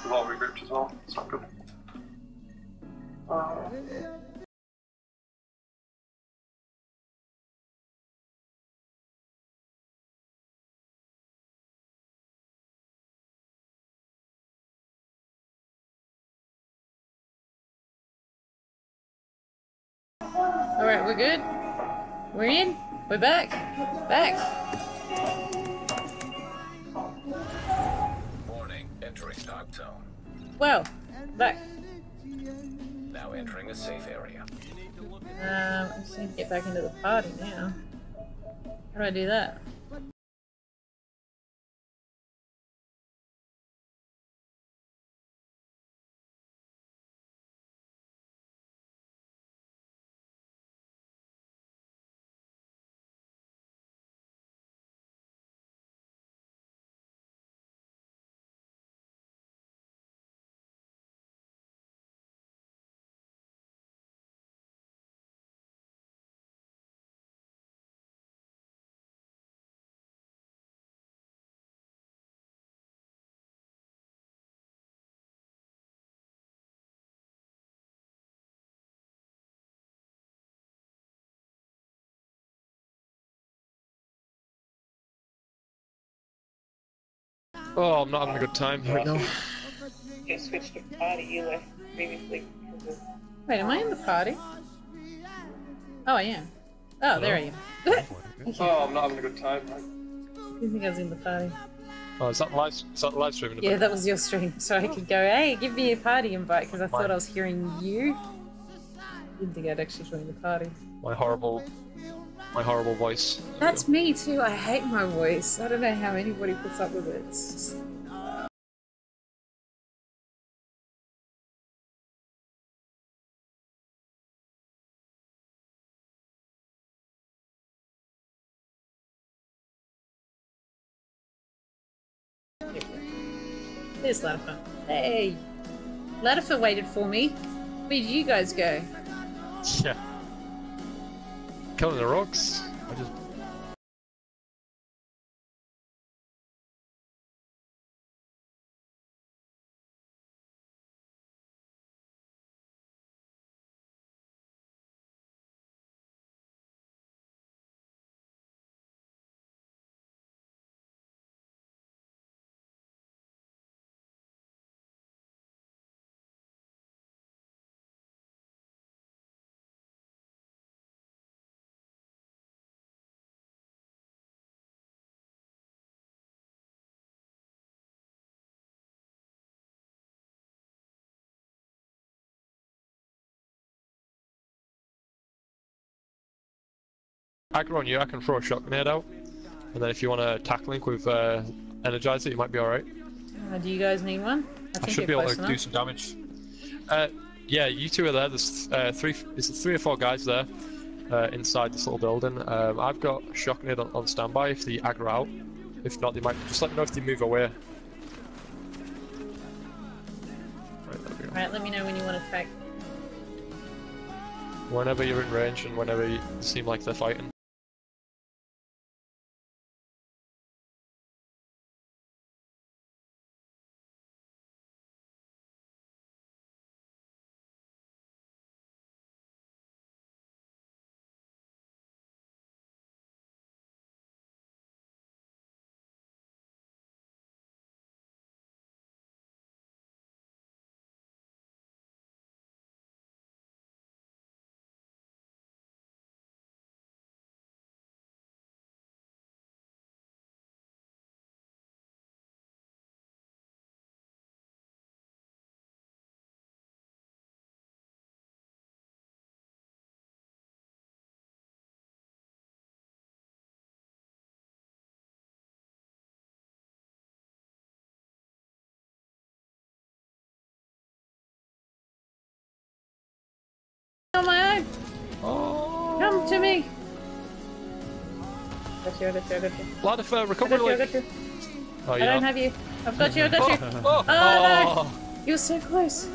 They've all regrouped as well. It's not good. Alright, we're good. We're in. We're back. Back. Warning, entering dark zone. Well, back. Now entering a safe area. I just need to get back into the party now. How do I do that? Oh, I'm not having a good time right now. You switched to party you left previously because of... Wait, am I in the party? Oh, I am. Oh, there I am. Oh, I'm not having a good time. I didn't think I was in the party. Oh, is that live streaming? Yeah, that was your stream, so I could go, hey, give me a party invite, because I thought I was hearing you. Didn't think I'd actually join the party. My horrible voice. That's me too, I hate my voice. I don't know how anybody puts up with it. It's just... There's Latifa. Hey! Latifa waited for me. Where did you guys go? Yeah. Killing the rocks. I just... Aggro on you, I can throw a shock grenade out. And then if you want to attack link with Energizer, you might be alright. Do you guys need one? I should be able to do some damage. Yeah, you two are there. There's three or four guys there inside this little building. I've got shock grenade on standby if they aggro out. If not, they might just let me know if they move away. Right, there we go. Right, let me know when you want to attack. Whenever you're in range and whenever you seem like they're fighting. On my own! Oh. Come to me! Got you, I got you, I got you. Latifa, recover I got you. Oh, I don't have you. I've got you, I got you. Oh, No! You're so close.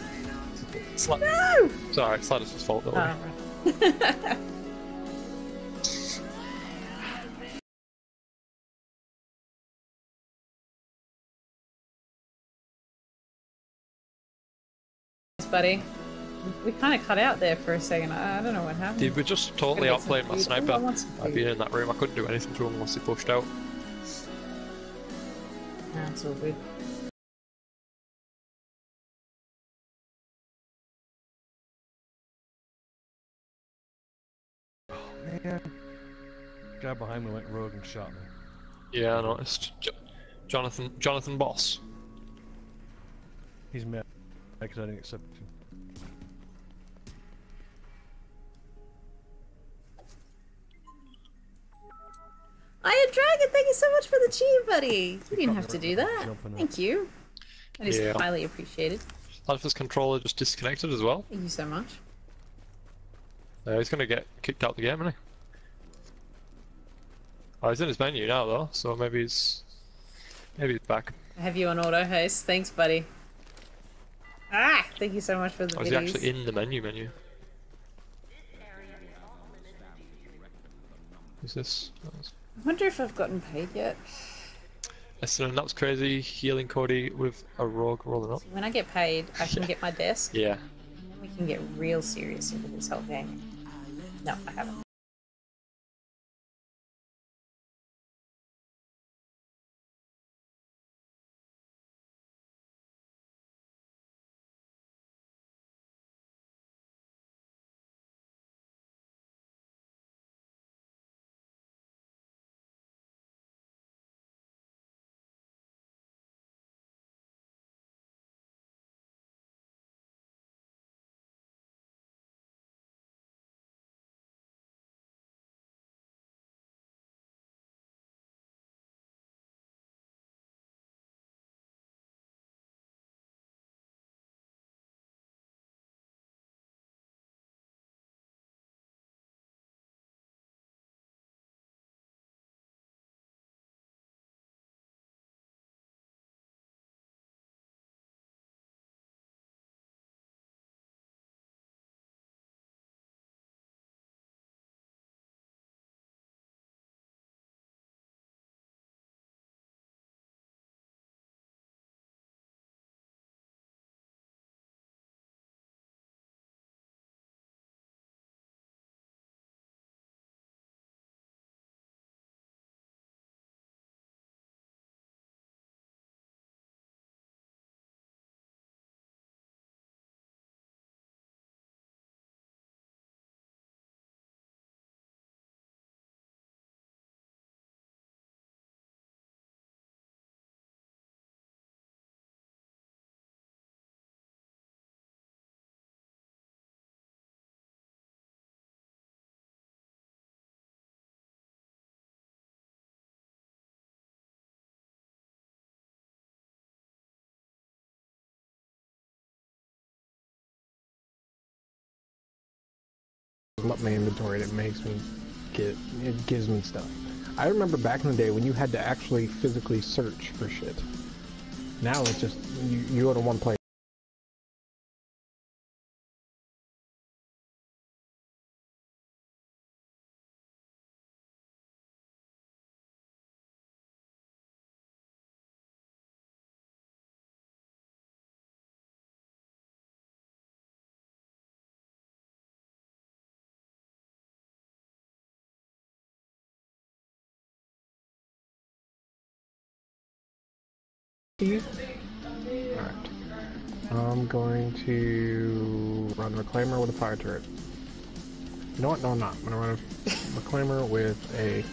No! It's alright, it's Latifa's fault, don't worry. Oh, right. buddy. We kind of cut out there for a second. I don't know what happened. Dude, we just totally Gotta get some outplayed my food. sniper. Ooh, I want some I'd food. been in that room, I couldn't do anything to him once he pushed out. Nah, it's all good. Man. Guy behind me went rogue and shot me. Yeah, I noticed. Jonathan Boss. He's mad because I didn't accept him. Iron Dragon, thank you so much for the cheer, buddy. You didn't have to do that. Jumping up. Thank you. That is Yeah. highly appreciated. Alpha's controller just disconnected as well. Thank you so much. He's gonna get kicked out the game, isn't he? Oh, he's in his menu now though, so maybe he's back. I have you on auto host. Thanks, buddy. Ah, thank you so much for the Oh, is he videos. actually in the menu? Who's this? I wonder if I've gotten paid yet. Listen, that was crazy. Healing Cody with a rogue rolling up. When I get paid, I can get my desk. Yeah. And then we can get real serious into this whole game. No, I haven't. Up my inventory and it makes me it gives me stuff. I remember back in the day when you had to actually physically search for shit. Now it's just you go to one place. Alright. I'm going to run Reclaimer with a fire turret. You know what? No, I'm not. I'm going to run a Reclaimer with a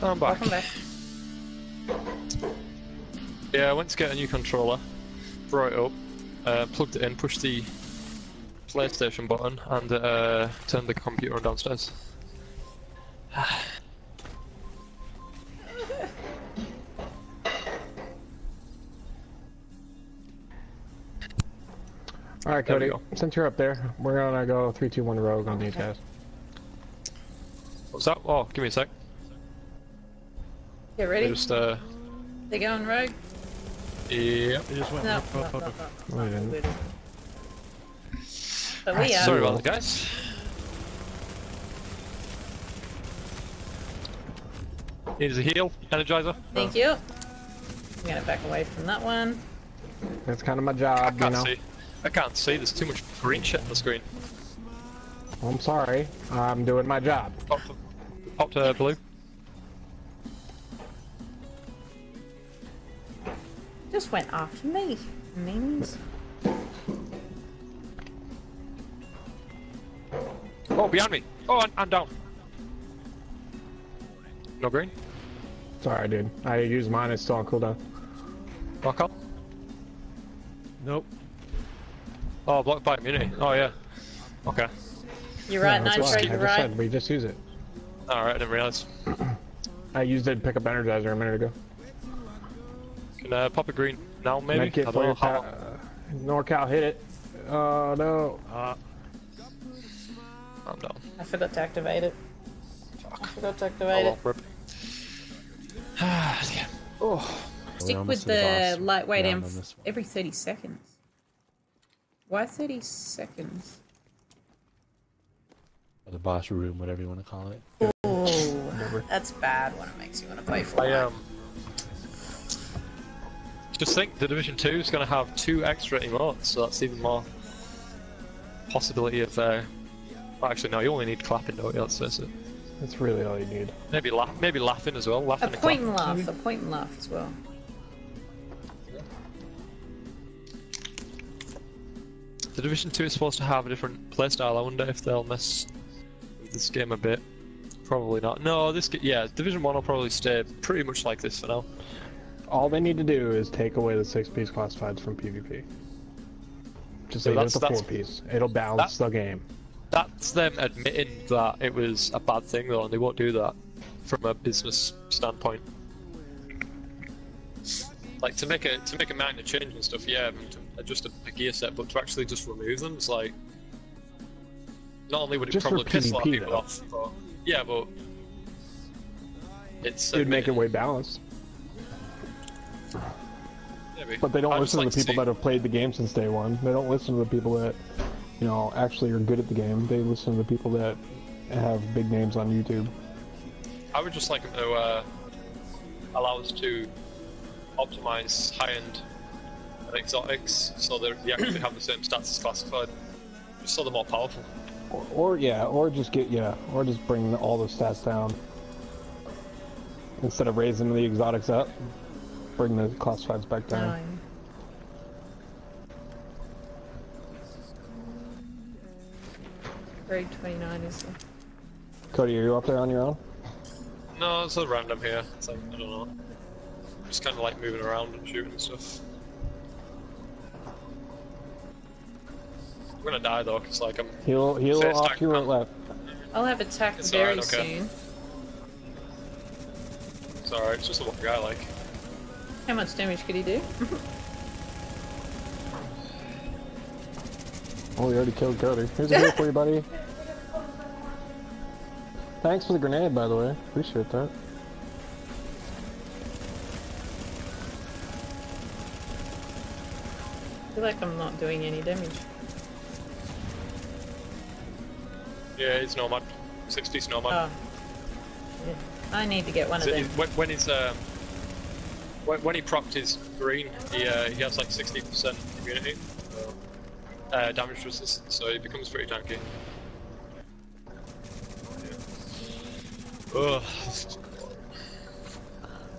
I'm back. Welcome back. Yeah, I went to get a new controller, brought it up, plugged it in, pushed the PlayStation button, and turned the computer on downstairs. Alright, There we Cody, go. since you're up there, we're gonna go 3, 2, 1 rogue on these guys. What's that? Oh, give me a sec. Get ready. Just, They're going rogue. yeah. They just went. No, Oh, no, oh, no, oh. no, No, no, they didn't. we didn't. But we are. Sorry about that, guys. Needs a heal, energizer. Thank you. I'm gonna back away from that one. That's kind of my I job, you can't know. see. I can't see. There's too much green shit on the screen. I'm sorry. I'm doing my job. Popped blue. Just went after me. Memes. Oh, behind me. Oh, I'm down. No green. Sorry, dude. I used mine. It's still on cooldown. Rock on. Nope. Oh, blocked by immunity. Oh, yeah. Okay. You're right, that's Nitro, why. you're I just right. said we just use it. Alright, I didn't realize. I used it to pick up Energizer a minute ago. Can pop a green now, maybe? Medkit I for don't know your how. NorCal hit it. Oh no. I'm down. I forgot to activate it. I forgot to Oh, activate well, it. rip. Ah, yeah. Oh. Stick with the lightweight M every 30 seconds. Why 30 seconds? The boss room, whatever you want to call it. Oh, that's bad when it makes you want to play for I just think the Division 2 is going to have 2 extra emotes, so that's even more possibility of. Well, actually, no, you only need clapping, don't you? Let's face it. That's really all you need. Maybe laughing as well. A Laughing and point and clapping. laugh, a point and laugh as well. The Division 2 is supposed to have a different playstyle. I wonder if they'll mess with this game a bit. Probably not. No, yeah, Division 1 will probably stay pretty much like this for now. All they need to do is take away the 6-piece classifieds from PvP. Just Yeah, leave it at the that's- 4-piece. It'll balance the game. That's them admitting that it was a bad thing though, and they won't do that from a business standpoint. Like to make a minor change and stuff, yeah, and to adjust a gear set, but to actually just remove them, it's like not only would it Just for probably piss a lot of PvP people though. off, but yeah, but it's It'd make it way balanced. Maybe. But they don't I'd listen to just the like people that have played the game since day one. They don't listen to the people that, you know, actually are good at the game. They listen to the people that have big names on YouTube. I would just like them to allow us to optimize high-end and exotics so that they actually have the same stats as classified, just so they're more powerful. Or just bring all the stats down. Instead of raising the exotics up, bring the classifieds back down. Grade 29 is the... Cody, are you up there on your own? No, it's a random here. It's like, I don't know. Just kind of like moving around and shooting and stuff. I'm gonna die though, cause like I'm. Heal Say it's off back your down. left. I'll have attack It's very alright, okay. soon. It's alright, it's just a one guy like. How much damage could he do? Oh, we already killed Cody. Here's a heal for you, buddy. Thanks for the grenade, by the way. Appreciate that. I feel like I'm not doing any damage. Yeah, it's Nomad. 6-piece Nomad. Oh. Yeah. I need to get one of them. When he procced his green, he has like 60% immunity, damage resistance, so he becomes pretty tanky. Ugh.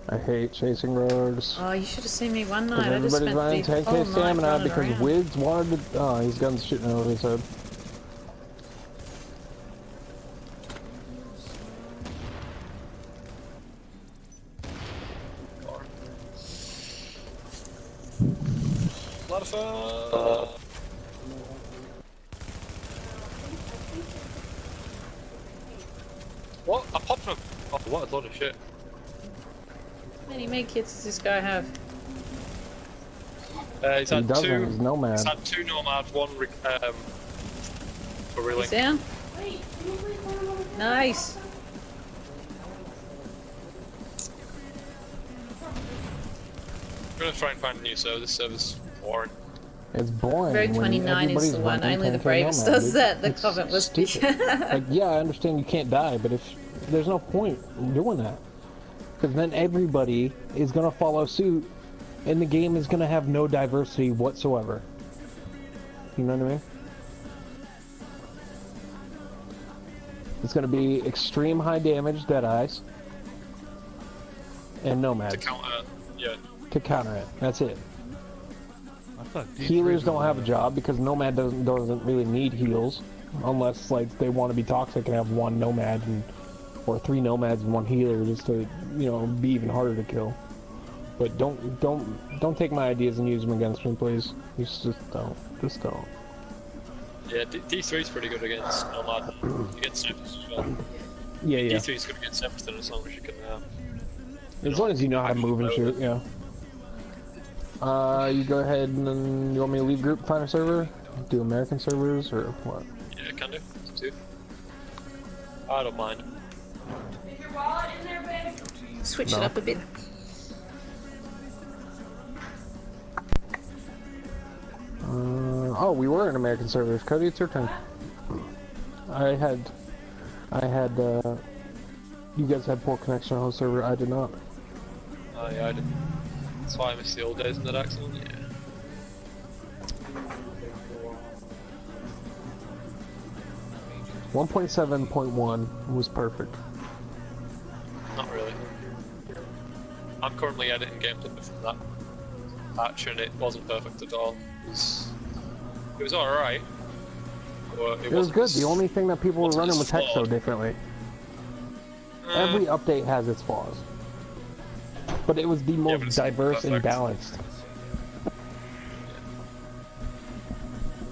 I hate chasing rogues. Oh, you should have seen me one night. I just Everybody's spent running the 10k whole night stamina running because around. Wids wanted to. Oh, he's gun shooting over his head. Alpha! What? I popped him! Oh, what a load of shit. How many med kits does this guy have? He's had doesn't, two. he's nomad. He's had 2 nomads, 1 for reeling. He's down. Nice. I'm gonna try and find a new server. This server's boring. It's boring. Road when 29 is everybody's the one. running Only the 10K bravest nomad, does dude. that. The It's comment was stupid. Like, yeah, I understand you can't die, but if there's no point in doing that, because then everybody is gonna follow suit, and the game is gonna have no diversity whatsoever. You know what I mean? It's gonna be extreme high damage Deadeyes and nomads To counter, yeah. to counter it. That's it. I thought Healers don't have a job because Nomad doesn't really need heals unless like they want to be toxic and have 1 Nomad or 3 Nomads and 1 healer just to, you know, be even harder to kill. But don't take my ideas and use them against me, please. You just don't. Just don't. Yeah, D3's pretty good against Nomad. Against Snipers as well. Yeah, yeah. D3's good against everything as long as you can. As long as you know how to move and shoot, yeah. You go ahead and then you want me to leave group, find a server? Do American servers or what? Yeah, can do. Too. I don't mind. Switch it up a bit. Oh, we were in American servers. Cody, it's your turn. I had, you guys had poor connection on the server. I did not. Oh yeah, I did. That's why I miss the old days in the Dax one, yeah. One 1.7.1 was perfect. Not really. I'm currently editing gameplay from that patch and it wasn't perfect at all. It was alright. It was good. The only thing that people were running was Hexo differently. Every update has its flaws. But it was the most diverse and balanced.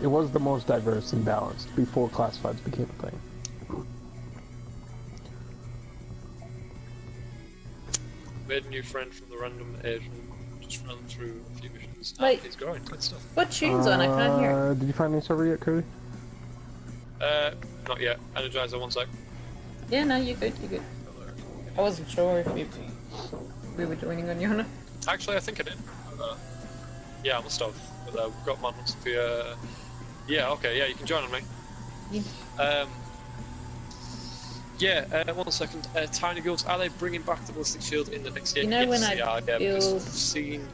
It was the most diverse and balanced before classifieds became a thing. Made a new friend from the random Asian. Just ran through a few missions. Wait. He's growing. Good stuff. What tune's on? I can't hear. Did you find any server yet, Cody? Not yet. Energizer, 1 sec. Yeah, no, you're good, you're good. I wasn't sure if we were joining on Yana. Actually, I think I did. Yeah, I must have. But we've got man wants to be. Yeah, okay, yeah, you can join on me. Yeah. 1 second. Tiny builds. Are they bringing back the ballistic shield in the next game? You know when I because build- I've seen.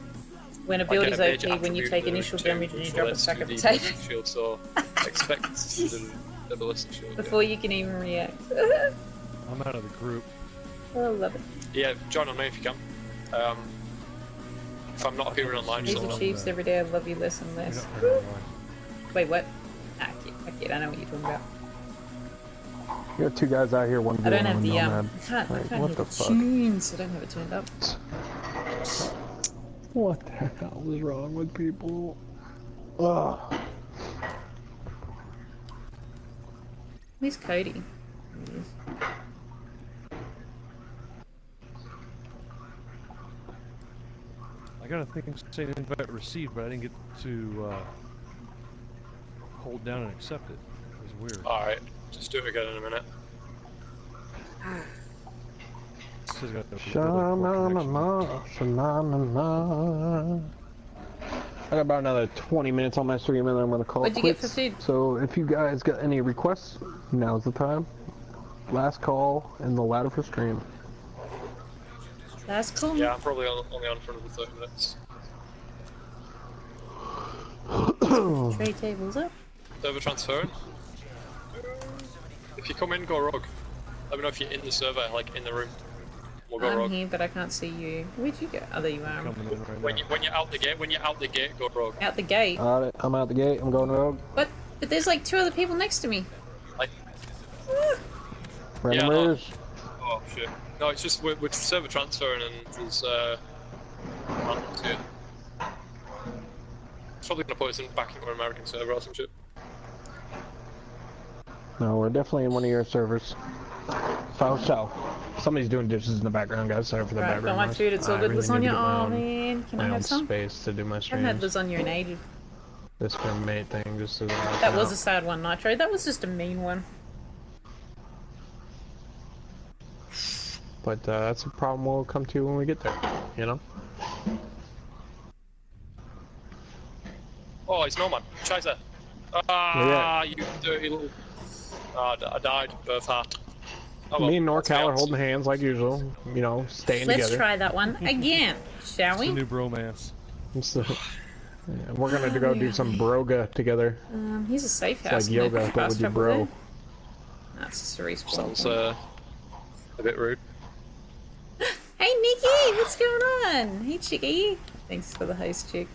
When a build is OP, when you take initial damage and you drop a stack of potato. Shield, so expect the ballistic shield. Before you can even react. I'm out of the group. I love it. Yeah, join on me if you can. If I'm not appearing online, just These let me know. achieves every day, I love you less and We less. don't run online. Wait, what? Ah, kid, I know what you're talking about. You got 2 guys out here, 1 I don't have one the, nomad. I can't Like, hear what the the fuck? tunes, I don't have it turned up. What the hell is wrong with people? Ugh. Where's Cody? I got a thing saying invite received, but I didn't get to hold down and accept it. It was weird. Alright, just do it again in a minute. It says I got a really poor Sha-na-na-na, sha-na-na-na. I got about another 20 minutes on my stream and then I'm gonna call it What'd you get quits. for food? So if you guys got any requests, now's the time. Last call and the ladder for stream. Last call? Yeah, I'm probably only on for another 30 minutes. Tray tables up. Server transferring. If you come in, go rogue. Let me know if you're in the server, like in the room. We'll go I'm rogue. here, but I can't see you. Where'd you go? Oh, there you are. Coming in right When now. you're out the gate, go rogue. Out the gate. Alright, I'm out the gate, I'm going rogue. But there's like 2 other people next to me. Like, Random no. raiders. oh shit. No, it's just we're server transferring and there's randoms here. It's probably gonna put us in back into an American server or some shit. No, we're definitely in one of your servers. So. Somebody's doing dishes in the background, guys. Sorry for the Right, background got my noise. food, it's all I good. really need to Lasagna, get my oh own, man, can I have some? space to do my I streams. haven't had lasagna in ages. This mate thing just isn't working That was out. a sad one, Nitro. That was just a mean one. But that's a problem we'll come to when we get there, you know? Oh, it's Norman. Scheiße. Ah, you dirty little... Ah, I died. Birth heart. Oh, well, Me and NorCal are that's holding hands like usual, you know, staying Let's together. try that one again, shall It's a we? new bromance. Yeah, we're gonna go do some broga together. Here's a safe It's house. like yoga, no but fast with your travel bro. there. That's just a respawn Sounds point. a bit rude. Hey Nikki, what's going on? Hey Chicky. Thanks for the host, chick.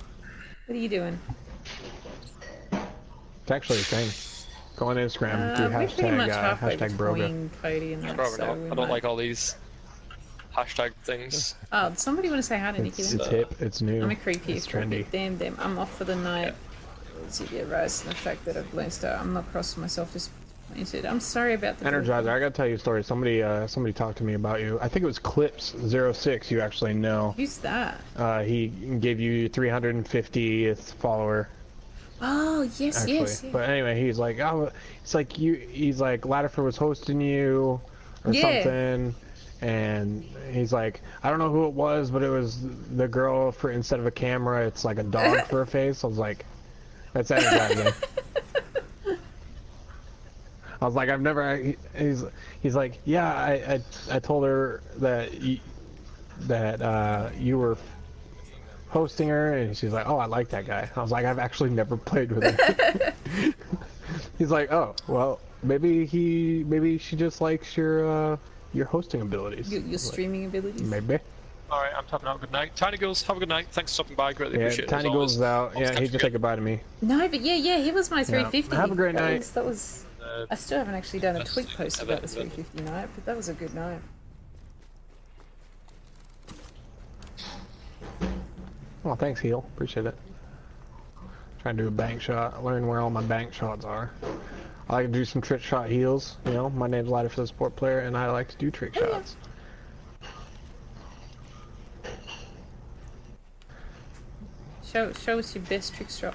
What are you doing? It's actually a thing. Go on Instagram, do We're pretty much halfway hashtag broga. between Cody and that, Probably so not. we I don't might... like all these hashtag things. Oh, somebody want to say hi to Nikki It's then? hip, it's new, I'm a creepy it's for a trendy. bit. Damn, I'm off for the night. It's a rise in the fact that I've learned that I'm not cross with myself, disappointed. I'm sorry about the Energizer, I gotta tell you a story. Somebody talked to me about you. I think it was Clips06 you actually know. Who's that? He gave you 350th follower. Oh, yes, Actually. yes. But anyway, he's like, oh, it's like he's like, Latifer was hosting you or Yeah. something. And he's like, I don't know who it was, but it was the girl for, instead of a camera, it's like a dog for a face. I was like, that's Energizer. I was like, I've never, he's like, yeah, I told her that you were hosting her, and she's like, oh, I like that guy. I was like, I've actually never played with him. He's like, oh, well, maybe she just likes your hosting abilities. Your streaming abilities? Maybe. Alright, I'm tapping out. Good night. Tiny Girls, have a good night. Thanks for stopping by. Greatly Yeah, appreciate it. Tiny as Goes is always. out. Yeah, he just said goodbye to me. No, but yeah, he was my 350. Have a great night. That was I still haven't actually done a Best tweet thing post ever about the 350 night, but that was a good night. Oh, thanks, Heel. Appreciate it. Trying to do a bank shot. Learn where all my bank shots are. I like to do some trick shot heals. You know, my name's Lighter for the Sport Player, and I like to do trick shots. Show us your best trick shot.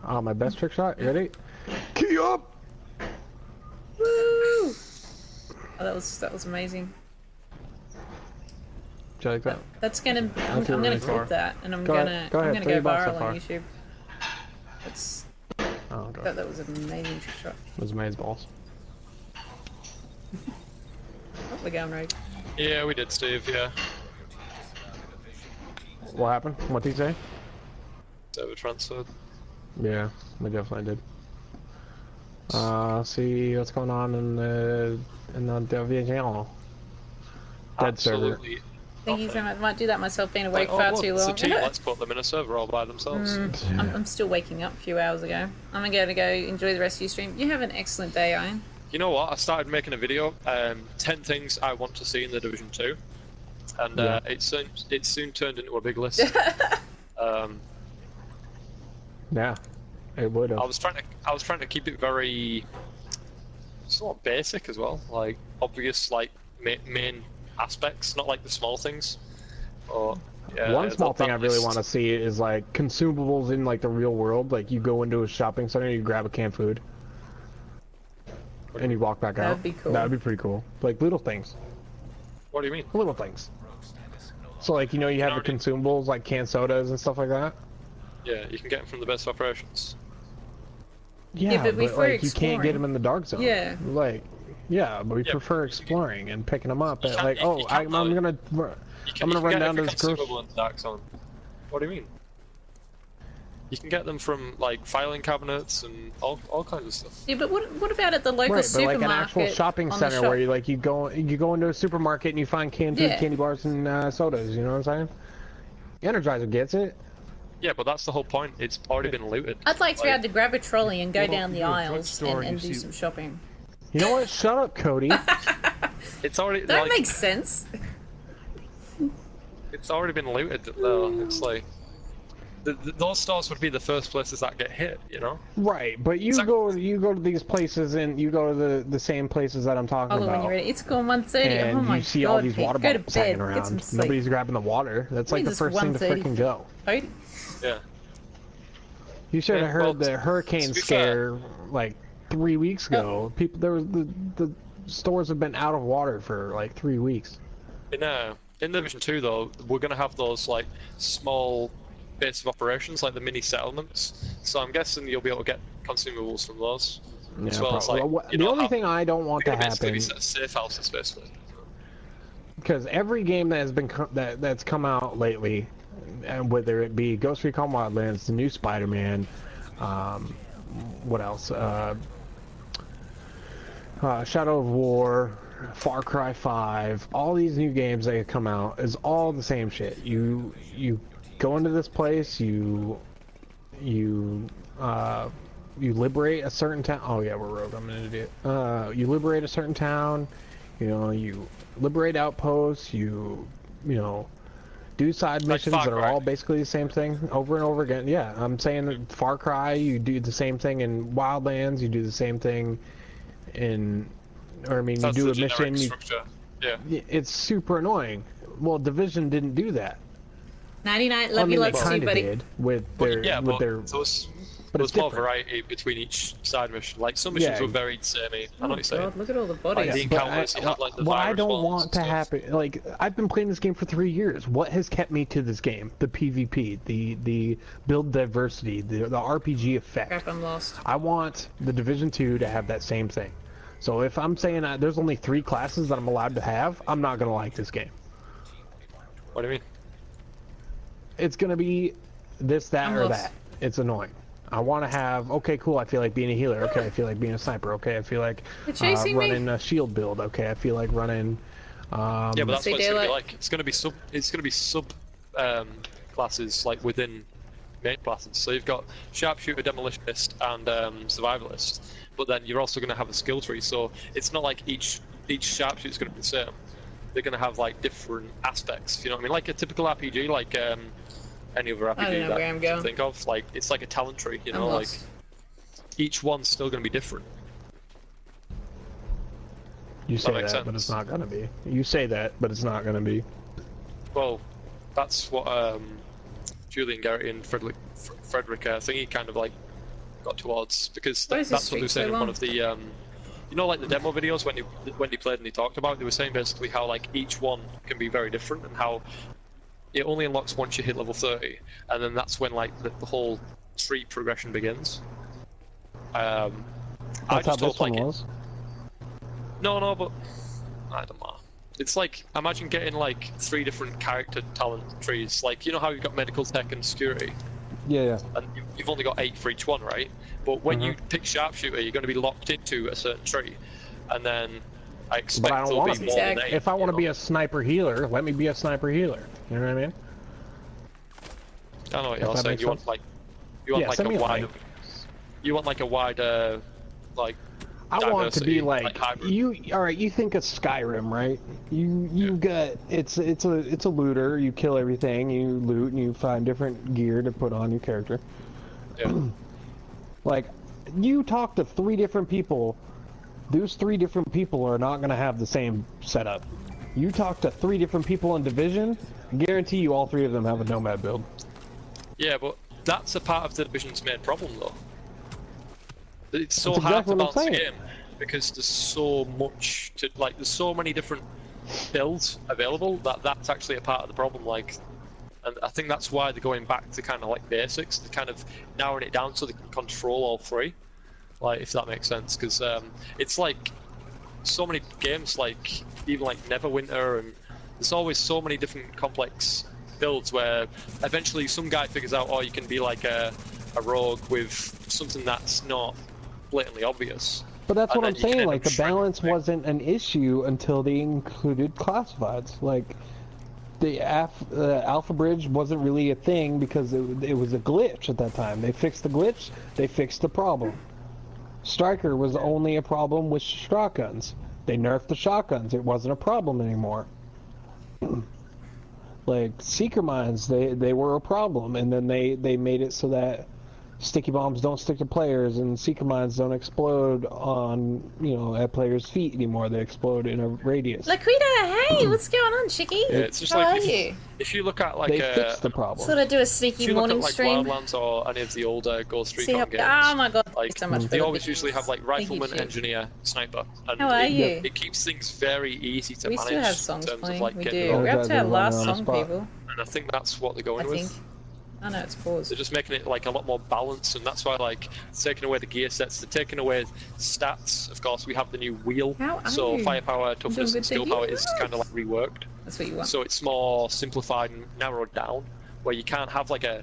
My best trick shot. You ready? Key up. Woo! Oh, that was amazing. Do you like that? That's gonna. I'm feel gonna really far. clip that, and I'm Go gonna ahead, go I'm ahead, gonna go 30 bucks so viral far. on YouTube. That's Oh, okay. that was an amazing trick shot. It was maze balls. Oh, we're going right. Yeah, we did, Steve. Yeah. What happened? What did he say? Server transferred. Yeah, we definitely did. See what's going on in the division. Dead server. Absolutely. Thank you so much. Might do that myself. Been awake Like, oh, far look, too it's a long. team. Let's put them in a server all by themselves. I'm still waking up a few hours ago. I'm gonna go enjoy the rest of your stream. You have an excellent day, Ian. You know what? I started making a video. 10 things I want to see in the Division 2, and Yeah. it soon turned into a big list. Yeah, it would have. I was trying to keep it very somewhat basic as well, like obvious, like main aspects, not like the small things. Or yeah, One small thing I really list- want to see is like consumables in like the real world. Like you go into a shopping center, you grab a canned food, and you walk back out. That'd be cool. That would be pretty cool. Like little things, What do you mean? little things. So like you have the already- consumables like canned sodas and stuff like that. Yeah, you can get them from the best operations. Yeah, but we but prefer like you can't get them in the dark zone. Yeah. Like, yeah, but we Yeah, prefer but you- exploring and picking them up. you At, can't- like, you- oh, you can't I'm gonna You can run get down every to this grocery. consumable in the Dark Zone. What do you mean? You can get them from like filing cabinets and all kinds of stuff. Yeah, but what about at the local Right, but supermarket? like an actual shopping on the center shop? where you go into a supermarket and you find canned food, Yeah. candy bars, and sodas. You know what I'm saying? Energizer gets it. Yeah, but that's the whole point. It's already been looted. I'd like to be able to grab a trolley and go Well, down the you go to a aisles drugstore and and you do see- some shopping. You know what? Shut up, Cody. It's already That like, makes sense. it's already been looted though. It's like those stores would be the first places that get hit, you know? Right, but you go to these places and you go to the same places that I'm talking Follow when about. you're ready. It's gone 1:30. And oh my you see god, all these Pete, water go to bottles bed. hanging Get some around. sleep. Nobody's grabbing the water. That's like the It's first thing to 1:30 freaking go. Cody? Yeah. You should have Yeah, heard well, the hurricane to be scare like 3 weeks ago. People, there was the stores have been out of water for like 3 weeks. In Division 2 though, we're gonna have those like small base of operations, like the mini settlements. So I'm guessing you'll be able to get consumables from those. Yeah, as well as like, the only thing I don't want to happen, be safe houses basically. because every game that has been that's come out lately, and whether it be Ghost Recon Wildlands, the new Spider-Man, what else? Shadow of War, Far Cry 5, all these new games that have come out is all the same shit. You go into this place, you liberate a certain town. Oh yeah, we're rogue. I'm an idiot. You liberate a certain town. You know, you liberate outposts. You know, do side missions that are all basically the same thing over and over again. Yeah, I'm saying that Far Cry, you do the same thing in Wildlands. You do the same thing in, or I mean, you do a mission. Yeah. It's super annoying. Well, Division didn't do that. 99, love you likes you, buddy. Did with their But there's more variety between each side mission. Like some missions were very samey. I know what you're saying. God, look at all the bodies. Like the encounters, you have, like, the what I virus don't bombs want and to stuff. happen, like I've been playing this game for 3 years. What has kept me to this game? The PvP, the build diversity, the RPG effect. Crap, I'm lost. I want the Division 2 to have that same thing. So if I'm saying there's only 3 classes that I'm allowed to have, I'm not gonna like this game. What do you mean? It's gonna be this, that, or that. It's annoying. I want to have, okay, cool, I feel like being a healer. Okay, I feel like being a sniper. Okay, I feel like running a shield build. Okay, I feel like running. Yeah, but that's what it's gonna be like. It's gonna be sub classes like within main classes. So you've got sharpshooter, demolitionist, and survivalist. But then you're also gonna have a skill tree. So it's not like each sharpshooter is gonna be the same. They're gonna have like different aspects. You know what I mean? Like a typical RPG, like any other RPG that you can think of. Like it's like a talent tree. You know, like each one's still gonna be different. You say that, but it's not gonna be. You say that, but it's not gonna be. Well, that's what Julian Garrity and Frederick thingy kind of like got towards, because that's what they were saying in one of the you know, like the demo videos when he played and he talked about, they were saying basically how like each one can be very different and how it only unlocks once you hit level 30, and then that's when like the whole tree progression begins. I just hope like No, but I don't know. It's like, imagine getting like 3 different character talent trees. Like, you know how you've got medical tech and security? Yeah. And you've only got 8 for each one, right? But when you pick sharpshooter, you're going to be locked into a certain tree. And then I expect there'll be more than 8. If I want to be a sniper healer, let me be a sniper healer. You know what I mean? I know what you're saying. You want like a wider like I want to be like hybrid. you. All right, you think of Skyrim, right? You got it's a looter. You kill everything, you loot, and you find different gear to put on your character. Yeah. Like, you talk to 3 different people. Those 3 different people are not going to have the same setup. You talk to 3 different people in Division, guarantee you all 3 of them have a Nomad build. Yeah, but that's a part of the Division's main problem, though. It's so hard to balance the game because there's so much to like. There's so many different builds available that's actually a part of the problem. Like, and I think that's why they're going back to kind of like basics. They're kind of narrowing it down so they can control all 3. Like, if that makes sense, because it's like so many games, like even like Neverwinter, and there's always so many different complex builds where eventually some guy figures out, oh, you can be like a rogue with something that's not blatantly obvious. But that's what I'm saying, like, the balance wasn't an issue until they included classifieds. Like, the Alpha Bridge wasn't really a thing because it was a glitch at that time. They fixed the glitch, they fixed the problem. Striker was only a problem with shotguns. They nerfed the shotguns, it wasn't a problem anymore. like seeker mines, they were a problem, and then they made it so that sticky bombs don't stick to players, and seeker mines don't explode on, you know, at players' feet anymore. They explode in a radius. Laquita, hey, what's going on, Chicky? Yeah, it's just How like are you? if you look at like They fixed the problem. Sort of do a if sneaky you look morning at like stream. Wildlands or any of the older Ghost See how, Recon games, oh my god, like so much they better always videos. usually have like Thank you, rifleman, Chick. engineer, sniper, and How are you? it keeps things very easy to We manage still have in songs terms playing. of like We getting do. it all. We're up to our Running last on the song, spot. people. And I think that's what they're going I with. think. Oh no, it's paused. They're just making it like a lot more balanced, and that's why like taking away the gear sets, they're taking away stats. Of course, we have the new wheel, How are so you? firepower, toughness, Doing and good, skill thank power you. is kind of like reworked. That's what you want. So it's more simplified and narrowed down, where you can't have like yeah,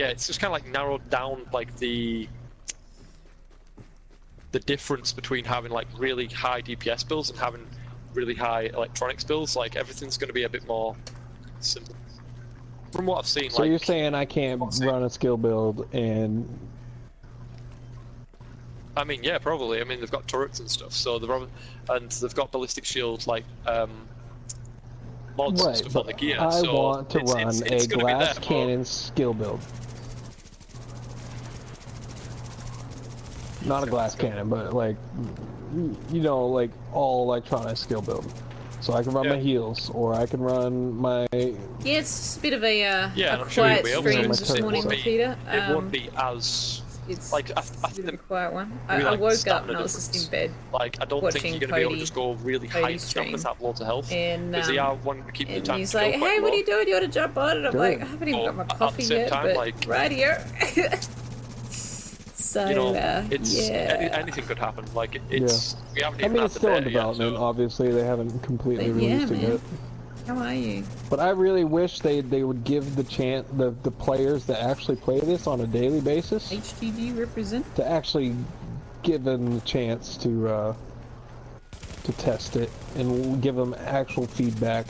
it's just kind of like narrowed down like the difference between having like really high DPS builds and having really high electronics builds. Like everything's going to be a bit more simple. From what I've seen, So like, you're saying I can't run a skill build and... I mean, yeah, probably. I mean, they've got turrets and stuff, so they've got ballistic shield like mods and Right, stuff on the gear. I so want to it's run gonna a be glass there, cannon skill build. Not a glass cannon, but like, you know, like all electronic skill build. So I can run my heals, or I can run my... Yeah, it's just a bit of a, yeah, a I'm sure you'll quiet be able stream to. this It morning, won't Laquita. It won't be as It's like I a bit of a think quiet one. maybe, I like, woke up stamina and I was just in difference. bed, like I don't watching think you're gonna be able to Cody- just go really high Cody's stamina stream. to have loads of health. and Because they are wanting to keep the and time he's to kill like, quite "Hey, what low. are you doing? You want to jump on?" And I'm Good. like, "I haven't even got my At the coffee same yet, time, but like, right here." So You know, it's yeah. anything could happen. Like it's we haven't I even mean, had it's the still in beta yet, development, so- obviously, they haven't completely But yeah, released it man. yet. How are you? But I really wish they would give the players that actually play this on a daily basis HTG represent. to actually give them the chance to test it and give them actual feedback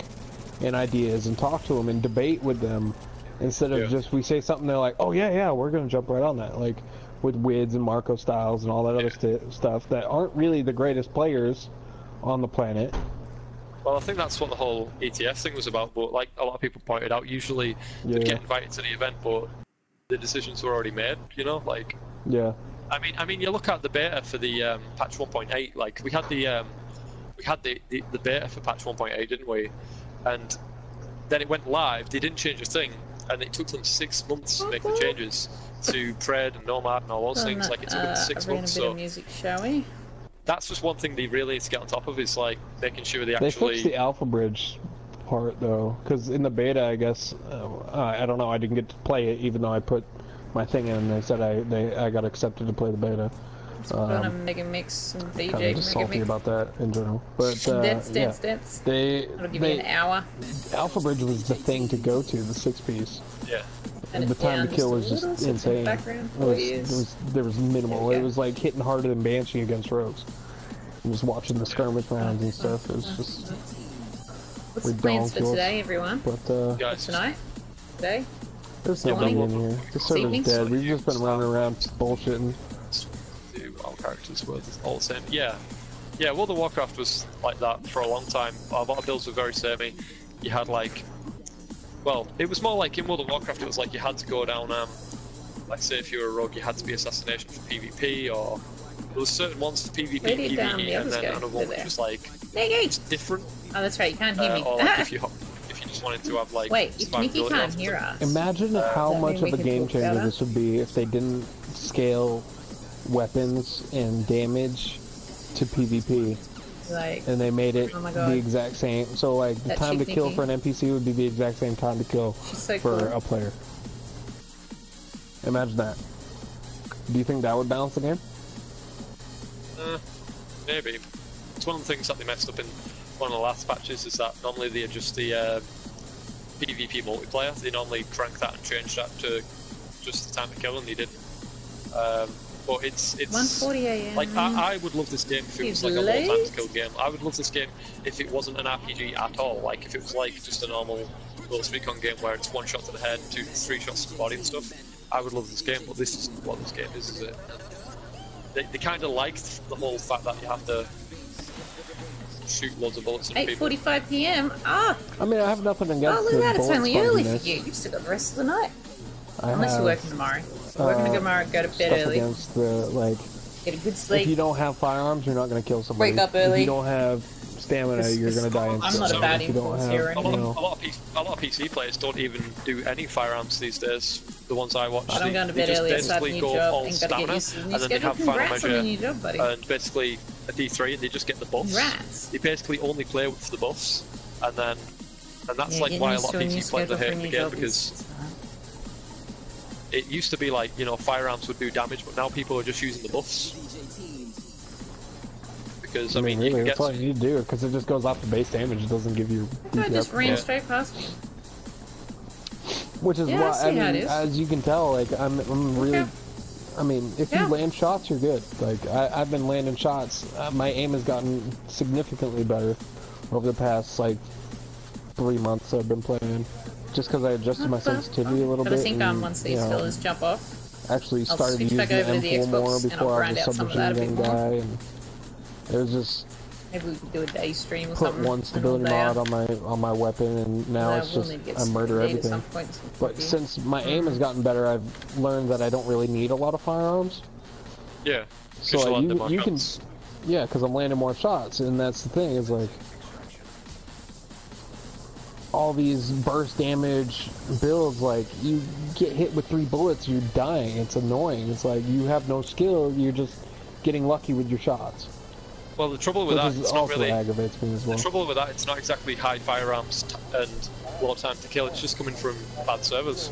and ideas and talk to them and debate with them instead of just we say something they're like, oh yeah, we're gonna jump right on that, like with Wids and Marco Styles and all that other stuff that aren't really the greatest players on the planet. Well, I think that's what the whole ETS thing was about, but like a lot of people pointed out, usually they'd get invited to the event, but the decisions were already made, you know, like... Yeah. I mean, you look at the beta for the patch 1.8, like, we had the beta for patch 1.8, didn't we? And then it went live, they didn't change a thing, and it took them 6 months to make the changes to Pred and Nomad and all those things, like, it took them 6 months, A bit so... of music, shall we? That's just one thing they really need to get on top of, is like making sure they They actually... fixed the Alpha Bridge part though, because in the beta, I guess, I don't know, I didn't get to play it even though I put my thing in and they said I got accepted to play the beta. Just put on a mega mix and DJ Kind of just mega salty mix. about that in general. But Dance. It'll It'll give you an hour. Alpha Bridge was the thing to go to, the 6-piece. Yeah. And The it's time down to kill was just a just little, so it's in insane. background It for was, you. there was minimal. There we It go. was like hitting harder than Banshee against Rogues. Just watching the skirmish rounds and stuff. It was just What's the plans for redonkulous. today, everyone? But Guys, Tonight? Today? there's This nobody morning? in here. The server's evening? dead. We've just been running around bullshitting. all characters were all the same. Yeah, World of Warcraft was like that for a long time. A lot of builds were very samey. You had like, well, it was more like in World of Warcraft. It was like you had to go down, like say if you were a rogue, you had to be assassination for PvP, or there was certain ones for PvP, Where did, the PvE, and others then go? another one They're which there. was like Nikki! different. Oh, that's right, you can't hear me. Or like if you just wanted to have like. Wait, if Nikki survivability can't or hear something. us. Imagine how that much mean we of a can game talk changer better? this would be if they didn't scale weapons and damage to PvP, Like, and they made it Oh my God. the exact same. So like the That time to chick kill Nikki. for an NPC would be the exact same time to kill she's so for cool. a player. Imagine that. Do you think that would balance the game? Maybe. It's one of the things that they messed up in one of the last patches, is that normally they adjust the PvP multiplayer. They normally crank that and change that to just the time to kill, and they didn't. But it's 1:40 AM. like I would love this game if it was He's like a low time to late. kill game. I would love this game if it wasn't an RPG at all. Like if it was like just a normal Ghost Recon game where it's one shot to the head, 2-3 shots to the body and stuff. I would love this game, but this isn't what this game is it? They kind of liked the whole fact that you have to shoot loads of bullets into people. 8:45 p.m. Ah! I mean, I have nothing against Oh, look the at that! It's bullet only early for sponginess. you. You've still got the rest of the night. I Unless have, you're working tomorrow. You're working tomorrow, go to bed stuff early. against the, like, Get a good if sleep. you don't have firearms, you're not going to kill somebody. Wake up If early. you don't have stamina, you're going to die instantly. I'm not a bad If you don't influence have, here or A anything. lot of PC players don't even do any firearms these days. The ones I watch, But I'm going to bed just early. It's not a basically new go job. all And got to get stamina, used to the new and then they schedule. have final Congrats on the measure new job, buddy. and basically a D3, and they just get the buffs. Congrats. They basically only play with the buffs, and that's Yeah, like getting why a used lot to of a new PC players are schedule for a hating the new game job because is hard. it used to be like, you know, firearms would do damage, but now people are just using the buffs. Because, I mean, you really, can get that's all you need to do, because it just goes off the base damage. It doesn't give you. I just ran Yeah. straight past me. Which is Yeah, I why, see how it mean, is. as you can tell, like, I'm really. Okay. I mean, if Yeah. you land shots, you're good. Like, I've been landing shots. My aim has gotten significantly better over the past, like, 3 months I've been playing. Just because I adjusted my sensitivity a little But bit. I think and, once you these know, fellas jump off, actually I'll started switch using back the over to the M4 more Xbox and I'll before I grind was a out some of that a submachine bit gun more. guy. And it was just maybe we could do a day stream or put something. one stability mod on my weapon, and now it's just I murder everything. But since my aim has gotten better, I've learned that I don't really need a lot of firearms. yeah. So Just a lot you more can, shots. yeah, because I'm landing more shots, and that's the thing is like all these burst damage builds. Like you get hit with 3 bullets, you're dying. It's annoying. It's like you have no skill. You're just getting lucky with your shots. Well, the trouble with that, Which it's not also really. aggravates me as well. The trouble with that, it's not exactly high firearms and low time to kill. It's just coming from bad servers.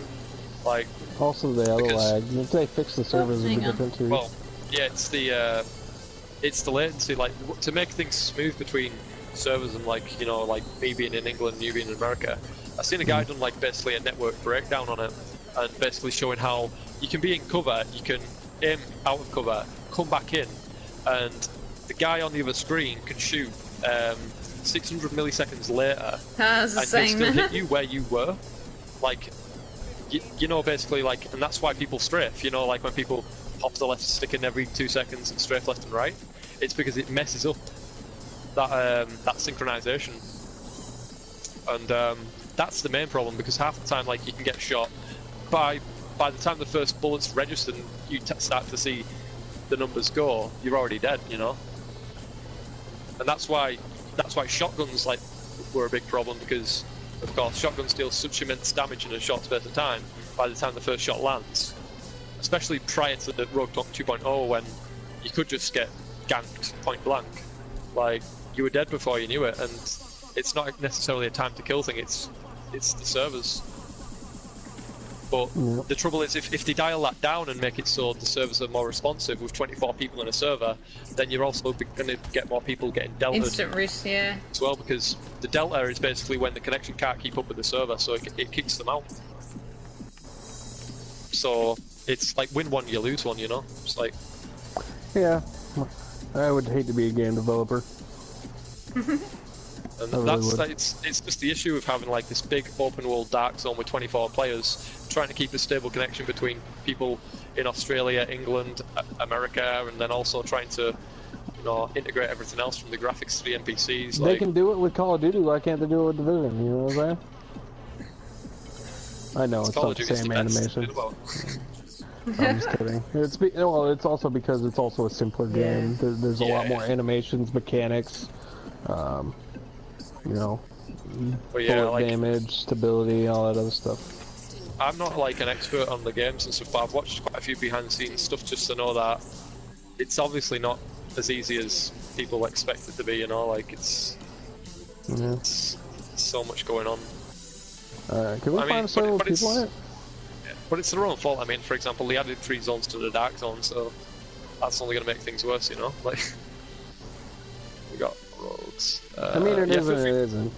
Like, Also the other because- lag. If they fix the servers, it'd be hang on. different too. well, yeah, it's the latency. Like, to make things smooth between servers and, like, you know, like me being in England, you being in America. I've seen a guy done like basically a network breakdown on it, and basically showing how you can be in cover, you can aim out of cover, come back in, and the guy on the other screen can shoot 600 milliseconds later, I was the and he'll same. still hit you where you were. Like, you know, basically, like, and that's why people strafe. You know, like when people hop the left stick in every 2 seconds and strafe left and right, it's because it messes up that synchronization, and that's the main problem. Because half the time, like, you can get shot by the time the first bullet's registered, and you start to see the numbers go, you're already dead. You know, and that's why shotguns like were a big problem, because of course shotguns deal such immense damage in a short space of time. By the time the first shot lands, especially prior to the Rogue Talk 2.0, when you could just get ganked point blank, like you were dead before you knew it. And it's not necessarily a time to kill thing, it's the servers. But the trouble is, if they dial that down and make it so the servers are more responsive with 24 people in a server, then you're also going to get more people getting deltaed Instant risk, yeah. as well, because the delta is basically when the connection can't keep up with the server, so it kicks them out. So it's like win one, you lose one, you know? It's like... Yeah, I would hate to be a game developer. And I really that's would. like, it's just the issue of having like this big open world dark zone with 24 players, trying to keep a stable connection between people in Australia, England, America, and then also trying to, you know, integrate everything else from the graphics to the NPCs. They Like, can do it with Call of Duty. Why can't they do it with Division? You know what I'm saying? I know it's Call not of the Duty's same the best. animation. Well, I'm just kidding. Well, it's also because it's also a simpler game. There's a lot more animations, mechanics, you know, But yeah, bullet like, damage, stability, all that other stuff. I'm not like an expert on the games and stuff, but I've watched quite a few behind the scenes stuff just to know that it's obviously not as easy as people expect it to be, you know, like it's so much going on. Alright, can we I mean, find several but it's- people in it? But it's their own fault. I mean, for example, they added 3 zones to the dark zone, so that's only going to make things worse, you know? Like, we got roads. I mean, it yeah, is and it isn't.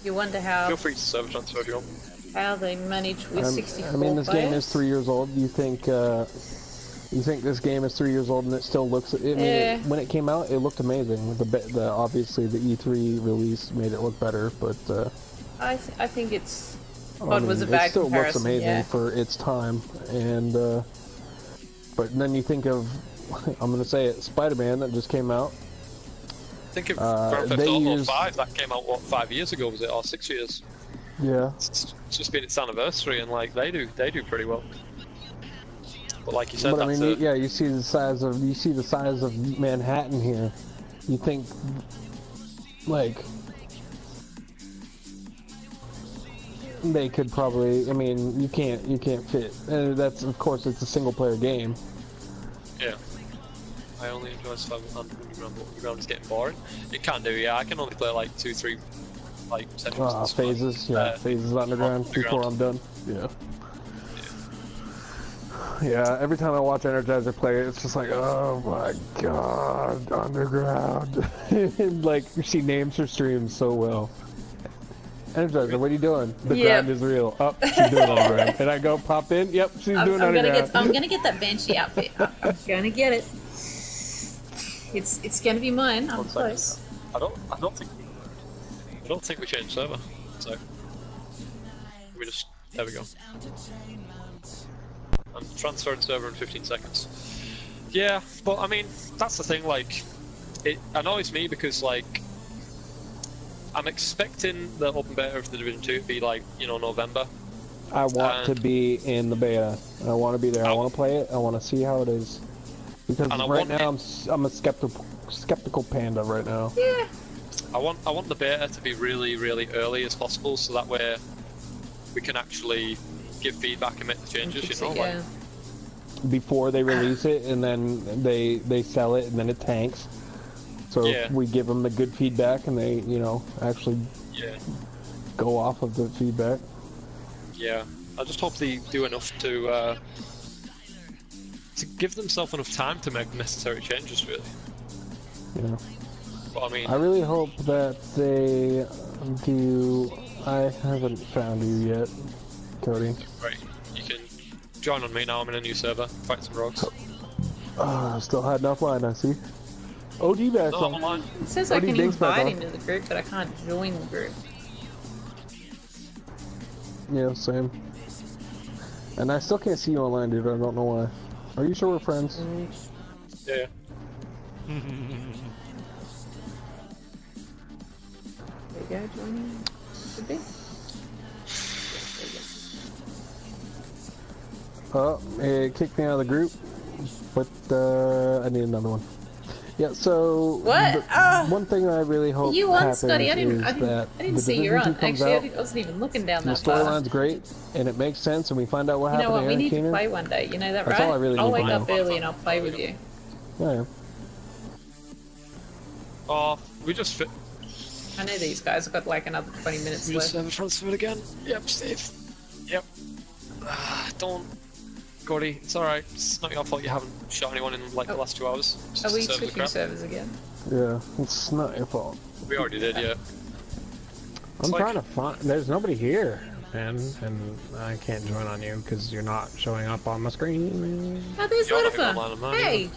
You wonder Feel free to server transfer if you want. how they manage with 64 I mean, this players. game is 3 years old. You think this game is 3 years old and it still looks? I mean, Yeah. when it came out, it looked amazing. Obviously the E3 release made it look better, but I think it's... I COD was a mean, bad it still looks comparison, amazing yeah. for its time. And but then you think of, I'm gonna say it, Spider-Man that just came out. Think of Grand Theft they Auto use- 5, that came out, what, 5 years ago, was it? Or 6 years? Yeah. It's just been its anniversary, and like, they do pretty well. But like you said, But I that's mean, yeah, you see the size of Manhattan here. You think, like, they could probably. I mean, you can't fit. That's, of course, it's a single player game. Yeah. I only enjoy survival underground, but underground is getting boring. It can do, yeah. I can only play like 2-3 like sessions. and stuff. Phases, yeah, phases underground before I'm done. Yeah. Yeah, every time I watch Energizer play it, it's just like, oh my god, underground. Like, she names her streams so well. Energizer, what are you doing? The ground is real. Oh, she's doing underground. And I go, pop in, yep, she's doing underground. I'm gonna get that Banshee outfit. I'm gonna get it. It's gonna be mine. I'm close. I don't think we changed server. So we just, there we go. I'm transferring server in 15 seconds. Yeah, but I mean, that's the thing, like, it annoys me because, like, I'm expecting the open beta of the Division 2 to be, like, you know, November. I want to be in the beta. I want to be there. I want to play it. I want to see how it is. Because right now I'm a skeptical panda right now. Yeah. I want the beta to be really, really early as possible, so that way we can actually give feedback and make the changes, you know? Yeah. Before they release it, and then they sell it, and then it tanks. So we give them the good feedback, and they, you know, actually go off of the feedback. Yeah, I just hope they do enough to give themselves enough time to make necessary changes, really. Yeah. But I mean, I really hope that they do. I haven't found you yet, Cody. Right, you can join on me now. I'm in a new server, fight some rogues. Still hiding offline, I see. OD back on. Online. It says I can invite him to the group, but I can't join the group. Yeah, same. And I still can't see you online, dude. I don't know why. Are you sure we're friends? Yeah. There you go, joining. Should be. Oh, it kicked me out of the group, but I need another one. Yeah, so What? One thing I really hope You won, happens Scotty. I didn't the see you Division on. 2 comes Actually, out, I wasn't even looking down the that far. storyline's great, and it makes sense, and we find out what You know happened what? to We Aaron need to Keener. play one day. You know that, That's right? all I really I'll need wake to up know. early and I'll play with you. Yeah. Oh, we just fit. I know these guys. I've got like another 20 minutes We just left. server transferred again. Yep, Steve. Yep. Don't. Gordy, it's alright. It's not your fault you haven't shot anyone in like the last 2 hours. It's Are just we server switching crap. servers again? Yeah, it's not your fault. We already did, yeah. I'm like- trying to find. There's nobody here, man, and I can't join on you because you're not showing up on my screen. Oh, there's You're not even Littlefer. online on mine Hey!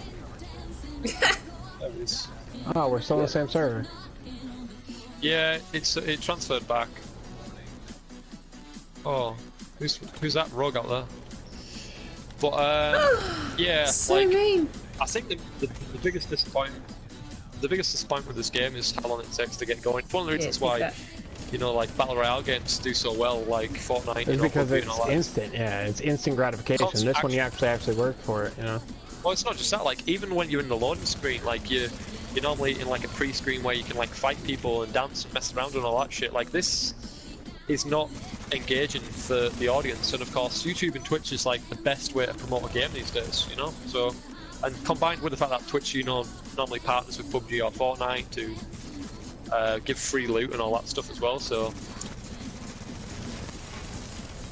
There it is. Oh, we're still on the same server. Yeah, it transferred back. Oh, who's that rogue out there? But yeah, So like mean. I think the biggest disappointment with this game is how long it takes to get going. It's one of the reasons why, you know, like battle royale games do so well, like Fortnite. It's you know, because PUBG it's and all that. instant. Yeah, it's instant gratification. Constant This one you action. actually work for it. You know. Well, it's not just that. Like even when you're in the loading screen, like you're normally in like a pre-screen where you can like fight people and dance and mess around and all that shit. Like this is not engaging for the audience, and of course YouTube and Twitch is like the best way to promote a game these days, you know. So, and combined with the fact that Twitch, you know, normally partners with PUBG or Fortnite to give free loot and all that stuff as well. So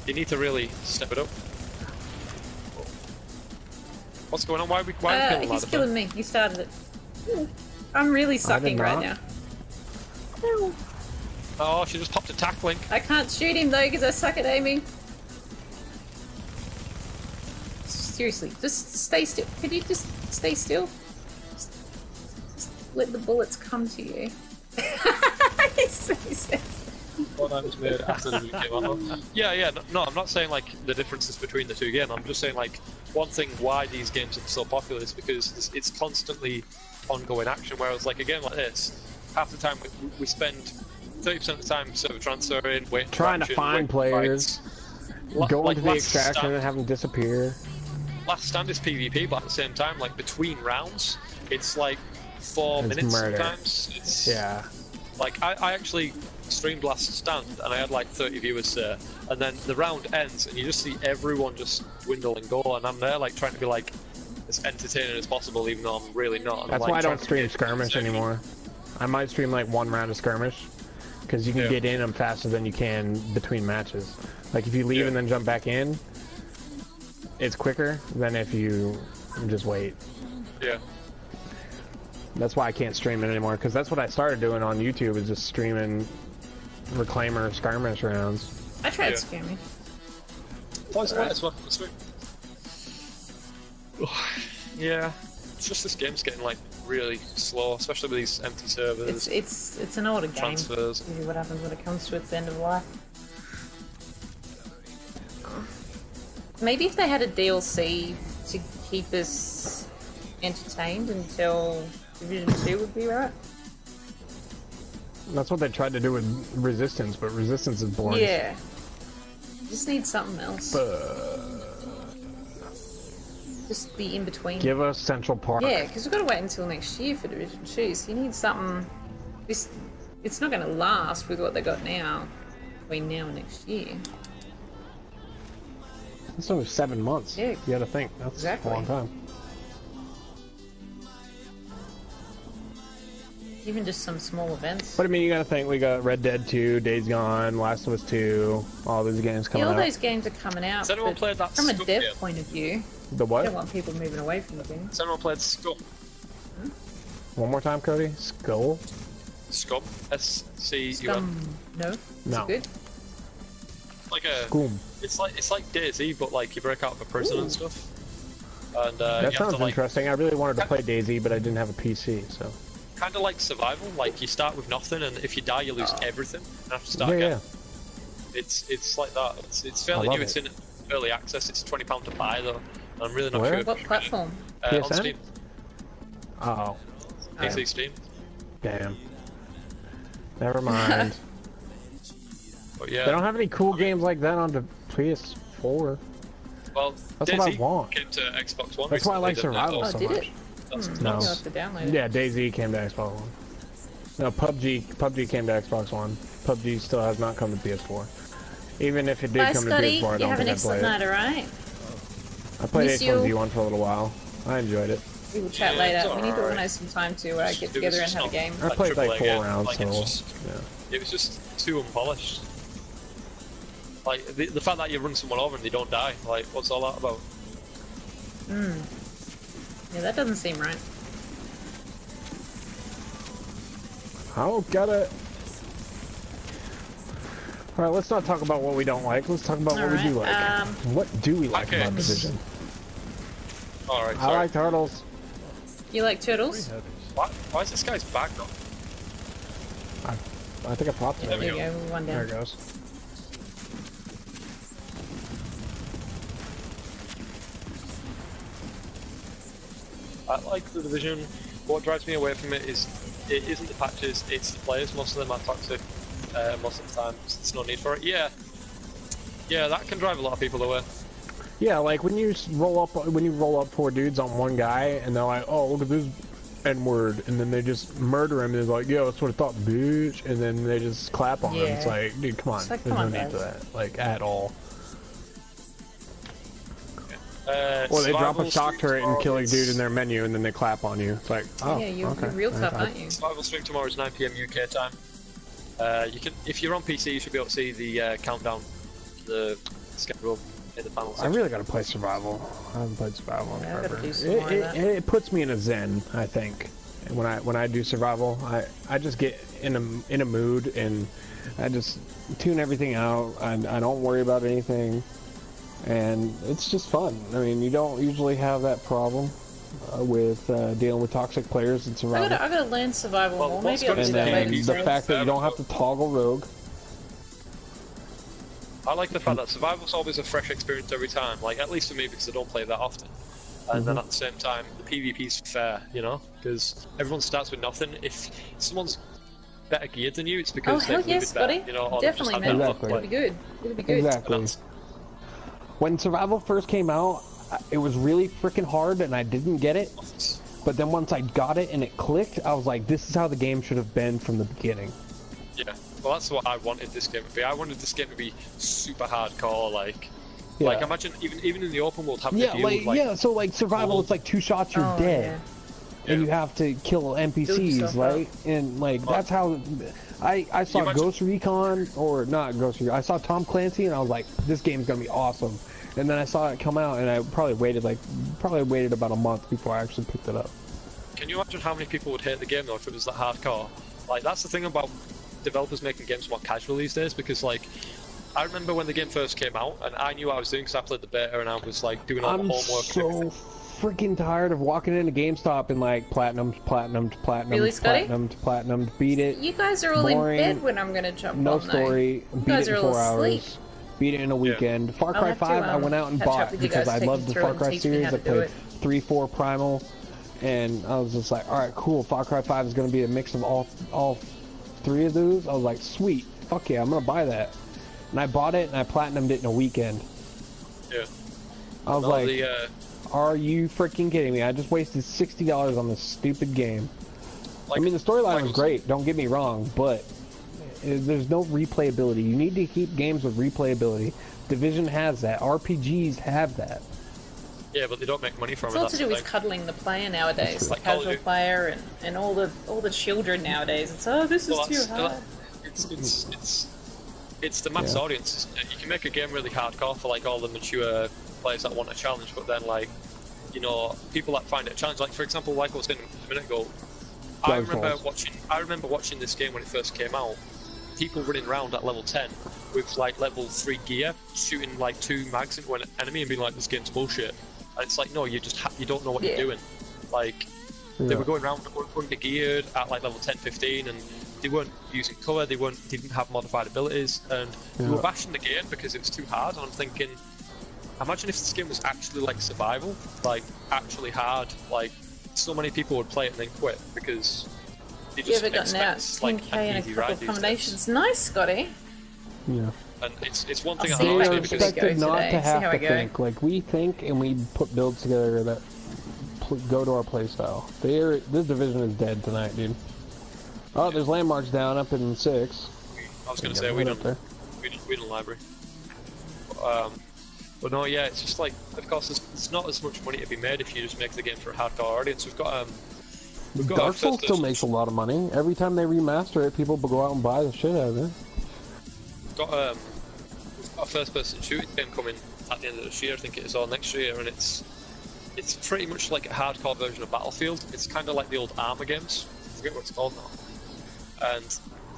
you need to really step it up. What's going on? Why are we killing He's killing me. He started it. I'm really sucking right now. Oh, she just popped a tackling. I can't shoot him though because I suck at aiming. Seriously, just stay still. Could you just stay still? Just let the bullets come to you. He's so sad. Fortnite was made after the game came out. Yeah, no, I'm not saying like the differences between the two games. I'm just saying like one thing why these games are so popular is because it's constantly ongoing action. Whereas like a game like this, half the time we spend 30% of the time server transferring, waiting for Trying to action, find waiting for players, fights. going Like to the last extraction stand- and have them disappear. Last stand is PvP, but at the same time, like between rounds, it's like 4 It's minutes murder. sometimes. It's Yeah. like I actually streamed last stand and I had like 30 viewers there, and then the round ends and you just see everyone just dwindle and go, and I'm there like trying to be like as entertaining as possible, even though I'm really not. And That's I'm, like, why I trying don't to stream get skirmish entertaining. anymore. I might stream like one round of skirmish, because you can Yeah. get in them faster than you can between matches. Like if you leave Yeah. and then jump back in, it's quicker than if you just wait. Yeah. That's why I can't stream it anymore, because that's what I started doing on YouTube, is just streaming Reclaimer skirmish rounds. I tried Yeah. skirmish. Yeah, it's just this game's getting like really slow, especially with these empty servers. It's an older game. Transfers. This is what happens when it comes to its end of life. Maybe if they had a DLC to keep us entertained until Division 2 would be right. That's what they tried to do with Resistance, but Resistance is boring. Yeah. Just need something else. Just the in between. Give us Central Park. Yeah, because we've got to wait until next year for Division 2, so you need something. It's not going to last with what they got now, between now and next year. It's only 7 months. Yeah. You gotta think. That's Exactly. a long time. Even just some small events. But I mean, you gotta think, we got Red Dead 2, Days Gone, Last of Us 2, all these games coming Yeah, all out. those games are coming out. Has anyone but played that from a Scum dev game? point of view, The I what? don't want people moving away from the game. Has anyone played Scum? One more time, Cody? Skull? Scum? S-C-U-M. Scum. No? Is No. it good? Like a. Scum. It's like DayZ, but like you break out of a prison and stuff. And That you have sounds to like interesting. I really wanted to play DayZ, but I didn't have a PC, so... kind of like survival. Like you start with nothing, and if you die, you lose everything and have to start Yeah, again. yeah. It's like that. It's fairly love new. it. It's in early access. It's £20 to buy though. I'm really not Where? sure. if What you platform? can- on PSN? Steam, Oh, PC Steam. damn. Never mind. But yeah, They don't have any cool games like that on the PS4. well, That's DayZ what I want. came to Xbox One. That's why I like recently, didn't it? survival Oh, so did much. it? That's Maybe No. I'll have to download it. Yeah, DayZ came to Xbox One. No, PUBG came to Xbox One. PUBG still has not come to PS4. Even if it did Bye, come Scotty. to PS4, I You don't have an think I'd play excellent it. night, alright? I played Miss you. H1Z1 for a little while. I enjoyed it. We will chat Yeah, later. it's We need to alright. organise some time to get It was together and just have a not- game. I played like AAA 4 game. rounds, Like, so... it's just- yeah. It was just too unpolished. Like the fact that you run someone over and they don't die. Like, what's all that about? Yeah, that doesn't seem right. Oh, got it. Alright, let's not talk about what we don't like. Let's talk about what we do like. Alright, What do we like Okay. about Division? All right, I sorry. like turtles. You like turtles? Why is this guy's back up? I think I popped it. There we There you go. go, one There down. it goes. I like the Division. What drives me away from it isn't the patches, it's the players. Most of them are toxic. Most of the time, there's no need for it. Yeah, that can drive a lot of people away. Yeah, like when you roll up 4 dudes on one guy, and they're like, "Oh, look at this N-word," and then they just murder him, and they're like, "Yeah, that's what I thought, bitch," and then they just clap on him. It's Yeah. like, dude, come on, It's like, there's come no on, need to guys. that, like at all. Or they drop a Survival shock stream turret and tomorrow kill a is- dude in their menu, and then they clap on you. It's like, oh, Yeah, you're okay. real tough, okay. aren't you? Survival stream tomorrow is 9 PM UK time. You can, if you're on PC, you should be able to see the countdown, the schedule in the panel I section. really gotta play survival. I haven't played survival in Yeah, I gotta forever. do some more of that. It puts me in a zen, I think. And when I do survival, I just get in a mood, and I just tune everything out. I don't worry about anything, and it's just fun. I mean, you don't usually have that problem with dealing with toxic players in survival. I gotta learn survival Well, more. what's Maybe I'll good do And is that then later. he's the real fact that you don't have to survival. toggle rogue. I like the fact that survival's always a fresh experience every time. Like, at least for me, because I don't play that often. And then at the same time, the PvP's fair, you know? Because everyone starts with nothing. If someone's better geared than you, it's Oh, because hell they've yes, moved better, buddy. you know, or they've just Definitely, had man. better Exactly. It'll luck, be good. It'll be good. Exactly. That's- When Survival first came out, it was really freaking hard, and I didn't get it. But then once I got it and it clicked, I was like, this is how the game should have been from the beginning. Yeah, well, that's what I wanted this game to be. I wanted this game to be super hardcore, like Yeah. imagine even in the open world having Yeah, to deal with, like, yeah. So like Survival, it's like 2 shots you're Oh, dead, yeah. and you have to kill NPCs, yourself right? And like that's how I saw imagine- Ghost Recon, or not Ghost Recon. I saw Tom Clancy, and I was like, this game's gonna be awesome. And then I saw it come out, and I probably waited about a month before I actually picked it up. Can you imagine how many people would hate the game though if it was that hardcore? Like, that's the thing about developers making games more casual these days, because like, I remember when the game first came out, and I knew what I was doing because I played the beta, and I was like doing all the I'm homework. so freaking tired of walking into GameStop and like platinumed, Really, Scotty? platinumed, beat it. You guys are all Boring, in bed when I'm gonna jump No on, story, though. You beat guys it are in all 4 asleep. hours, beat it in a weekend. Far I'll Cry have to, 5 I went out and catch up bought with you because guys, I take love you the through Far and Cry teach me series. how I to do played it. 3, 4 Primal, and I was just like, alright, cool, Far Cry 5 is going to be a mix of all 3 of those. I was like, sweet, fuck yeah, I'm going to buy that. And I bought it and I platinumed it in a weekend. Yeah. I was No, like, the, are you freaking kidding me? I just wasted $60 on this stupid game. like, I mean, the storyline was like- great, don't get me wrong, but there's no replayability. You need to keep games with replayability. Division has that. RPGs have that. Yeah, but they don't make money from It's it. all That's to do the with thing. cuddling the player nowadays, the like Call of casual Duty. player, and all the children nowadays. It's this Well, is too that's- hard. It's the mass audience. You can make a game really hardcore for like all the mature players that want a challenge, but then like, you know, people that find it a challenge. Like for example, like I was saying a minute ago, I remember watching this game when it first came out. People running around at level 10 with like level 3 gear, shooting like 2 mags into an enemy and being like, "This game's bullshit." And it's like, no, you just you don't know what you're doing. Like they were going around under geared at like level 10, 15, and they weren't using cover. They didn't have modified abilities, and they were bashing the game because it was too hard. And I'm thinking, imagine if this game was actually like survival, like actually hard. Like so many people would play it and then quit because they You just ever gotten out expect like 10k an and a easy couple ride of these days. combinations? Nice, Scotty. Yeah. And it's one thing I'll I see know how too it because go Expected not today, to see have how to I go. think. Like, we think and we put builds together that go to our playstyle. This division is dead tonight, dude. Oh, there's landmarks down up in 6. I was gonna say we don't library. But no, yeah, it's just like, of course, there's not as much money to be made if you just make the game for a hardcore audience. We've got Dark Souls still makes a lot of money. Every time they remaster it, people go out and buy the shit out of it. we've got a first-person shooting game coming at the end of this year, I think it is, or next year, and it's pretty much like a hardcore version of Battlefield. It's kind of like the old Armour games. I forget what it's called now. And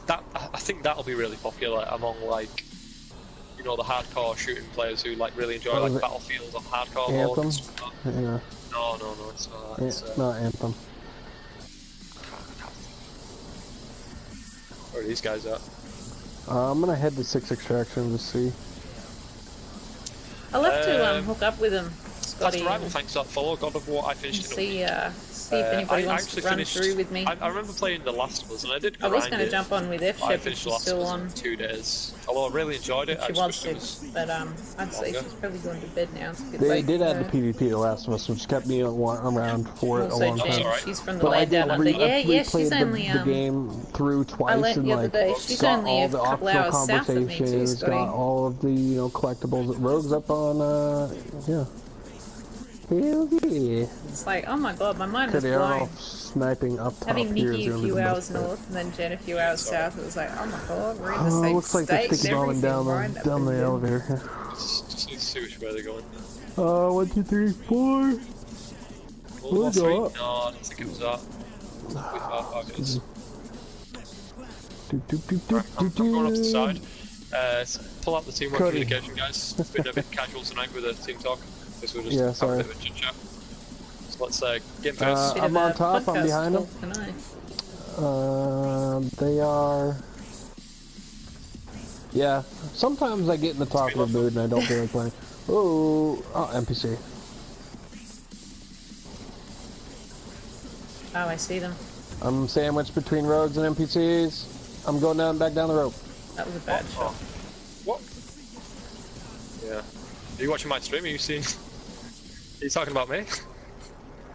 that, I think that'll be really popular among like, you know, the hardcore shooting players who like really enjoy like Battlefield on hardcore mode. Anthem? and stuff like that. Yeah. No, it's not. It's, Not Anthem. where are these guys at? I'm gonna head to 6 Extraction to see. I'll have to hook up with him, That's Scotty, the rival, and thanks for that follow. God of War, I finished it. see if anybody wants to run through with me. I remember playing The Last of Us, and I did I was grind going to it. jump on with F I Shep if finished The she's Last of still Us on. in 2 days. Although I really enjoyed it. She I was just wish it sick, but I'd say longer. she's probably going to bed now. It's a bit They late did for add the her. PvP to Last of Us, which kept me around for it a Also long Jen, time. alright. she's from the But I land did down under. Yeah, she's replayed only the game through I twice learnt and the other like day. She's got only all a the couple optional hours south of me too, conversations, Scotty. got all of the collectibles. Rogue's up on yeah. Hell yeah. It's like, oh my god, my mind was They're all blown. sniping up top Having here. Nikki a doing few the hours best. north and then Jen a few hours south, it was like, oh my god, we're in the Oh, same looks like they're state sticky and bombing everything. down Right up down in the there. elevator. just need to see which way they're going. 1, 2, 3, 4. Oh, We'll that's go right. up. No, I don't think it was that. It was I'm going off the side. Pull out the teamwork Cody. communication, guys. It's been a bit casual tonight with the team talk. Because we're just Yeah, having sorry. a bit of a chit chat. So let's game first. Bit I'm of on a top, I'm podcast behind them. talk tonight. They are. Yeah, sometimes I get in the talkative mood and I don't feel like playing. Oh, NPC. Oh, I see them. I'm sandwiched between rogues and NPCs. I'm going down, back down the rope. That was a bad shot. What? Yeah. Are you watching my stream? Are you seeing? Are you talking about me?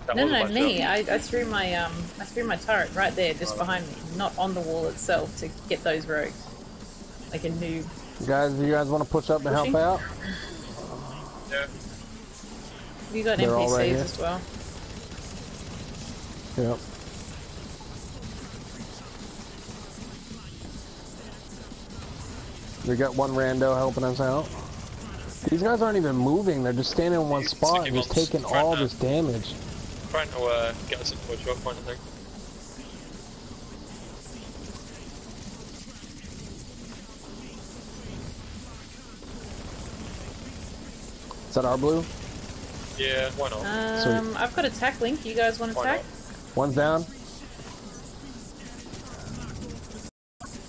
That No, was a no, bad me. shot. I threw my turret right there, just behind me, not on the wall itself, to get those rogues. Like a noob. You guys want to push up and help Pushing? out? Yeah. You got They're all right NPCs here. as well. Yep. We got one rando helping us out. These guys aren't even moving, they're just standing in one spot and just taking all this damage. Trying to get us into a choke point, I think. Is that our blue? Yeah, why not? I've got attack link. You guys want to Why attack? One's down.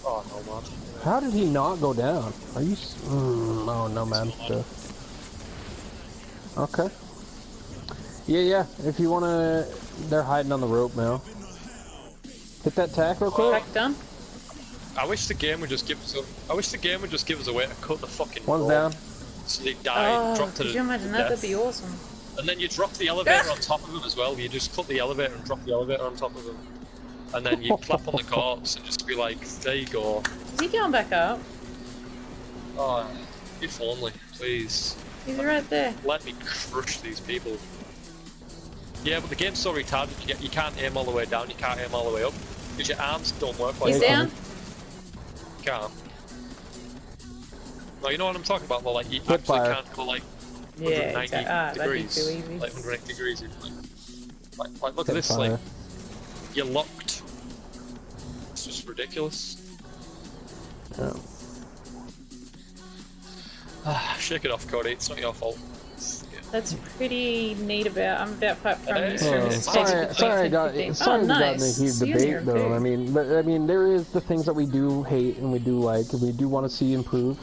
Oh no, man. How did he not go down? Are you... oh no, man. Okay. Yeah, if you wanna... They're hiding on the rope now. Hit that tack real quick. Attack done. I wish the game would just give us a way to cut the fucking One's rope down. so they die, drop to could the you imagine that? death. That'd be awesome. And then you drop the elevator on top of them as well. You just cut the elevator and drop the elevator on top of them. And then you clap on the corpse and just be like, there you go. Is he going back up? Oh, if only, please. He's right there. Let me crush these people. Yeah, but the game's so retarded, you can't aim all the way down, you can't aim all the way up. Because your arms don't work like He's that. down. You can't. No, you know what I'm talking about, though? Like, you Hip actually fire. can't go like Yeah, 190 that'd be degrees. too easy. Like 180 degrees. Like look at Hip this, fire. like, you're locked. It's just ridiculous. Yeah. Shake it off, Cody, it's not your fault. That's pretty neat about. I'm about quite from you. Sorry, I got Oh, sorry we got in a nice. huge So you're debate though. okay. I mean, there is the things that we do hate and we do like and we do want to see improve.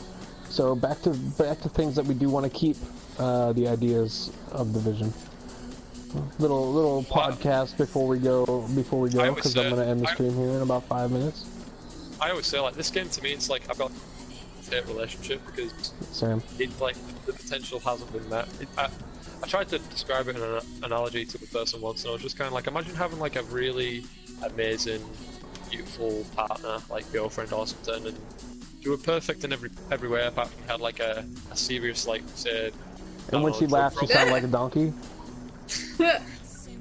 So back to things that we do want to keep. The ideas of the vision. Little podcast before we go because I'm gonna end the stream here in about 5 minutes. I always say, like, this game to me, it's like I've got a hate relationship because Same. it's like the potential hasn't been met. I tried to describe it in an analogy to the person once, and I was just kind of like, imagine having like a really amazing, beautiful partner, like girlfriend or something, and you were perfect in every way apart from you had like a serious, like, say, And when she laughs, she sounded like a donkey.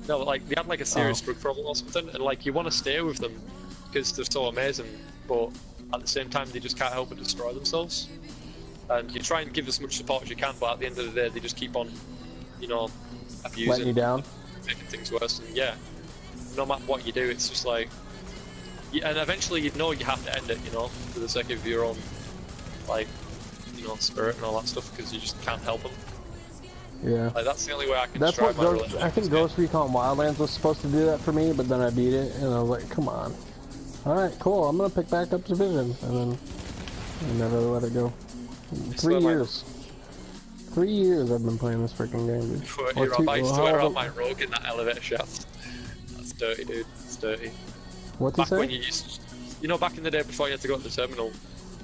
No, like they had like a serious drug problem or something, and like you want to stay with them because they're so amazing, but at the same time they just can't help but destroy themselves. And you try and give as much support as you can, but at the end of the day they just keep on, you know, abusing, letting you down, making things worse. And yeah, no matter what you do, it's just like, and eventually you know you have to end it, you know, for the sake of your own, like, you know, spirit and all that stuff, because you just can't help them. Yeah. Like, that's the only way I can That's what describe my Ghost, relationship. I think Ghost Recon Wildlands was supposed to do that for me, but then I beat it and I was like, come on. Alright, cool, I'm gonna pick back up Division, and then I never let it go. 3 years. 3 years I've been playing this freaking game, dude. I used to wear out my rogue in that elevator shaft. That's dirty, dude. It's dirty. What's he Back when say? you used, you know, back in the day before you had to go to the terminal,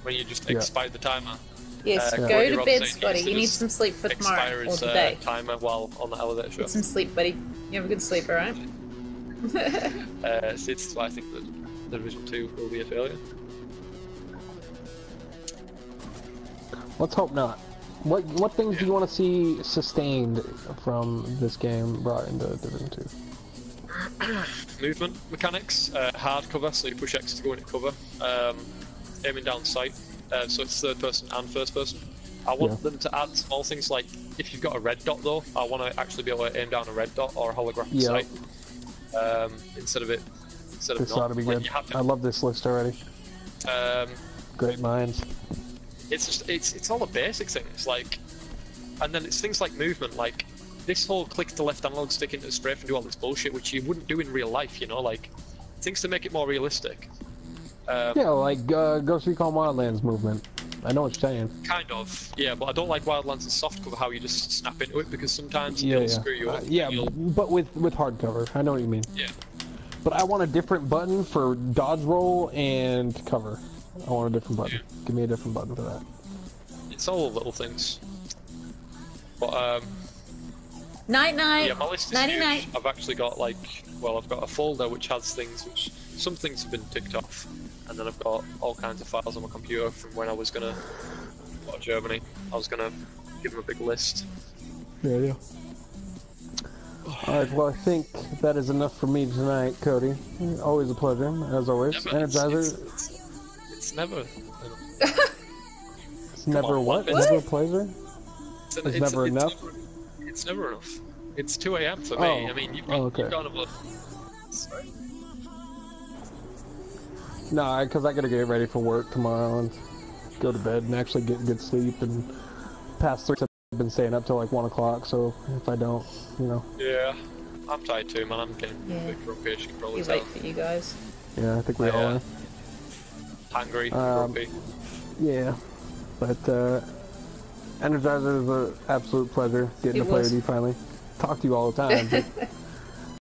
when you just expired the timer. Yes, go Cody to Rob bed, saying Scotty. used to You need just some sleep for tomorrow expire or his, today. timer while on the elevator Get shaft. some sleep, buddy. You have a good sleep, alright? So it's why I think that the Division 2 will be a failure. Let's hope not. What things do you want to see sustained from this game brought into Division 2? Movement mechanics, hard cover, so you push X to go into cover, aiming down sight, so it's third person and first person. I want them to add small things like, if you've got a red dot though, I want to actually be able to aim down a red dot or a holographic sight, instead of This not. ought to be Like, good. you have to, I love this list already. Great minds. it's just, it's all the basic things, like, and then it's things like movement, like this whole click to left analog stick into strafe and do all this bullshit, which you wouldn't do in real life, you know, like, things to make it more realistic. Yeah, like Ghost Recon Wildlands movement. I know what you're saying. Kind of, yeah, but I don't like Wildlands and soft cover, how you just snap into it, because sometimes it'll screw you up. Yeah, but with hard cover. I know what you mean. Yeah. But I want a different button for dodge roll and cover. I want a different button. Give me a different button for that. It's all the little things. But Night night. yeah, my list is Nighty huge. night. I've actually got like, well, I've got a folder which has things which some things have been ticked off, and then I've got all kinds of files on my computer from when I was gonna go to Germany. I was gonna give them a big list. Yeah. Alright, well I think that is enough for me tonight, Cody. Always a pleasure, as always. Energizer. It's never. It's never on, what? what? Never a pleasure? It's never enough? It's never enough. It's 2 AM for me. Oh. I mean, you've Okay. got about. Sorry. No, because I gotta get ready for work tomorrow and go to bed and actually get good sleep. And past 3 I've been staying up till like 1 o'clock, so if I don't, you know. Yeah, I'm tired too, man. I'm getting Yeah. a bit grumpy, as you can probably Be tell. late for you guys. Yeah, I think we all Yeah. are. Hungry, grumpy. Yeah, but Energizer is an absolute pleasure getting It to play was. with you finally. Talk to you all the time. But